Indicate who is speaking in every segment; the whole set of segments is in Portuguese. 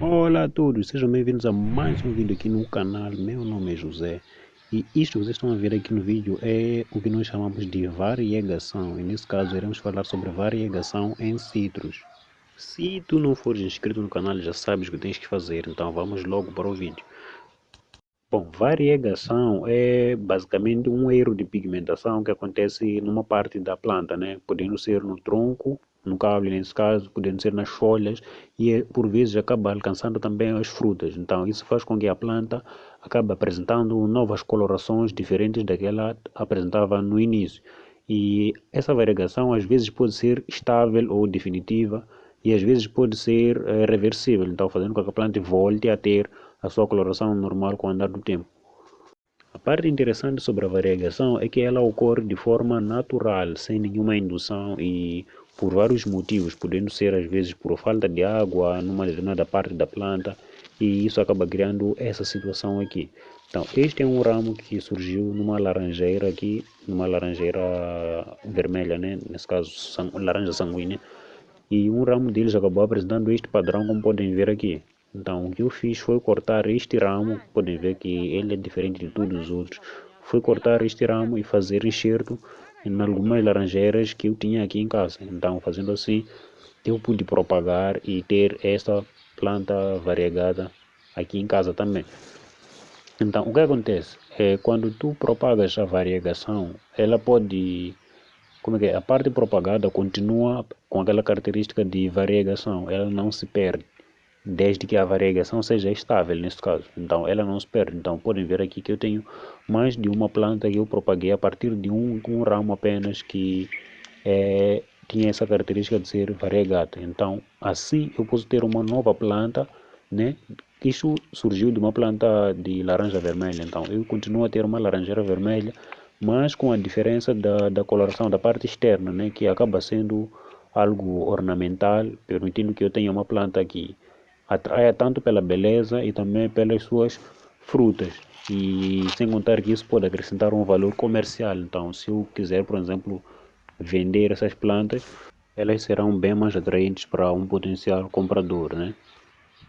Speaker 1: Olá a todos, sejam bem-vindos a mais um vídeo aqui no canal. Meu nome é José e isto que vocês estão a ver aqui no vídeo é o que nós chamamos de variegação, e nesse caso iremos falar sobre variegação em citros. Se tu não fores inscrito no canal já sabes o que tens que fazer, então vamos logo para o vídeo. Bom, variegação é basicamente um erro de pigmentação que acontece numa parte da planta, né? Podendo ser no tronco, no caule nesse caso, podendo ser nas folhas e por vezes acaba alcançando também as frutas. Então isso faz com que a planta acabe apresentando novas colorações diferentes daquela que apresentava no início. E essa variegação às vezes pode ser estável ou definitiva e às vezes pode ser reversível, então fazendo com que a planta volte a ter a sua coloração normal com o andar do tempo. A parte interessante sobre a variegação é que ela ocorre de forma natural, sem nenhuma indução e por vários motivos, podendo ser às vezes por falta de água numa determinada parte da planta, e isso acaba criando essa situação aqui. Então, este é um ramo que surgiu numa laranjeira aqui, numa laranjeira vermelha, né? Nesse caso laranja sanguínea, e um ramo deles acabou apresentando este padrão, como podem ver aqui. Então, o que eu fiz foi cortar este ramo, podem ver que ele é diferente de todos os outros. Foi cortar este ramo e fazer enxerto em algumas laranjeiras que eu tinha aqui em casa. Então, fazendo assim, eu pude propagar e ter esta planta variegada aqui em casa também. Então, o que acontece? É quando tu propagas a variegação, ela pode, como é que é? A parte propagada continua com aquela característica de variegação, ela não se perde, desde que a variegação seja estável neste caso. Então ela não se perde. Então podem ver aqui que eu tenho mais de uma planta que eu propaguei a partir de um ramo apenas que tinha essa característica de ser variegata. Então assim eu posso ter uma nova planta, né? Isso surgiu de uma planta de laranja vermelha. Então eu continuo a ter uma laranjeira vermelha, mas com a diferença da coloração da parte externa, né? Que acaba sendo algo ornamental, permitindo que eu tenha uma planta aqui atraia tanto pela beleza e também pelas suas frutas. E sem contar que isso pode acrescentar um valor comercial. Então, se eu quiser, por exemplo, vender essas plantas, elas serão bem mais atraentes para um potencial comprador, né?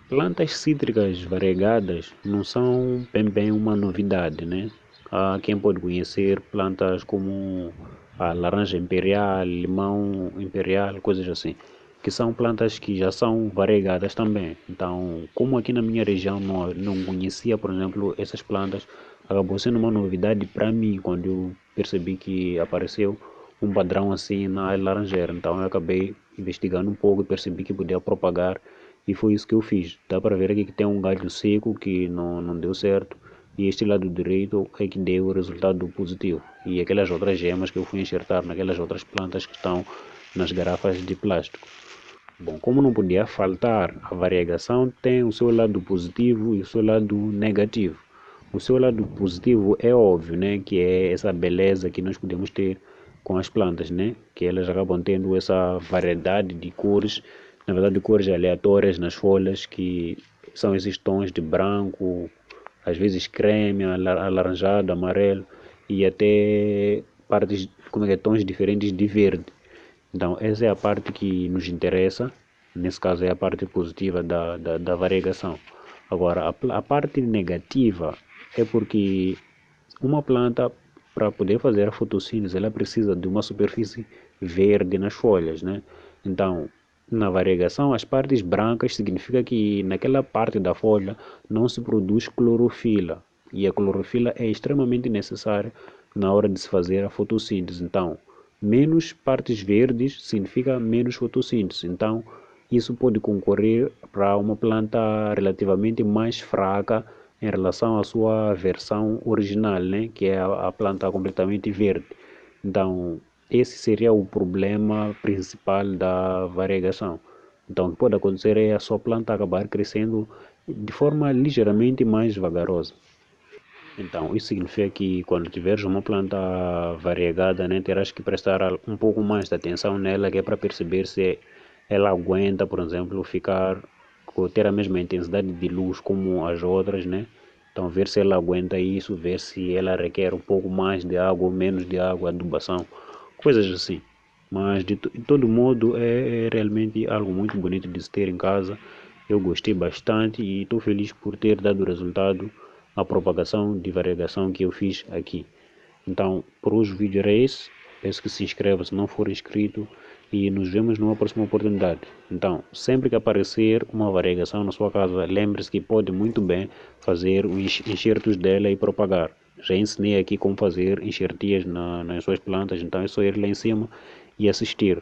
Speaker 1: Plantas cítricas variegadas não são bem uma novidade, né? Há quem pode conhecer plantas como a laranja imperial, limão imperial, coisas assim, que são plantas que já são variegadas também. Então, como aqui na minha região não conhecia, por exemplo, essas plantas, acabou sendo uma novidade para mim quando eu percebi que apareceu um padrão assim na laranjeira. Então, eu acabei investigando um pouco e percebi que podia propagar e foi isso que eu fiz. Dá para ver aqui que tem um galho seco que não deu certo. E este lado direito é que deu o resultado positivo. E aquelas outras gemas que eu fui enxertar naquelas outras plantas que estão nas garrafas de plástico. Bom, como não podia faltar, a variegação tem o seu lado positivo e o seu lado negativo. O seu lado positivo é óbvio, né, que é essa beleza que nós podemos ter com as plantas, né, que elas acabam tendo essa variedade de cores, na verdade cores aleatórias nas folhas, que são esses tons de branco, às vezes creme, alaranjado, amarelo e até partes, como é que é, tons diferentes de verde. Então, essa é a parte que nos interessa, nesse caso é a parte positiva da variegação. Agora, a parte negativa é porque uma planta, para poder fazer a fotossíntese, ela precisa de uma superfície verde nas folhas, né? Então, na variegação, as partes brancas significa que naquela parte da folha não se produz clorofila, e a clorofila é extremamente necessária na hora de se fazer a fotossíntese. Então, menos partes verdes significa menos fotossíntese. Então, isso pode concorrer para uma planta relativamente mais fraca em relação à sua versão original, né? Que é a planta completamente verde. Então, esse seria o problema principal da variegação. Então, o que pode acontecer é a sua planta acabar crescendo de forma ligeiramente mais vagarosa. Então, isso significa que quando tiveres uma planta variegada, né, terás que prestar um pouco mais de atenção nela, que é para perceber se ela aguenta, por exemplo, ficar ter a mesma intensidade de luz como as outras, né? Então, ver se ela aguenta isso, ver se ela requer um pouco mais de água ou menos de água, adubação, coisas assim. Mas de todo modo é realmente algo muito bonito de se ter em casa Eu gostei bastante e estou feliz por ter dado resultado a propagação de variegação que eu fiz aqui. Então, por hoje o vídeo era esse. Peço que se inscreva se não for inscrito e nos vemos numa próxima oportunidade. Então, sempre que aparecer uma variegação na sua casa, lembre-se que pode muito bem fazer os enxertos dela e propagar. Já ensinei aqui como fazer enxertias nas suas plantas, então é só ir lá em cima e assistir.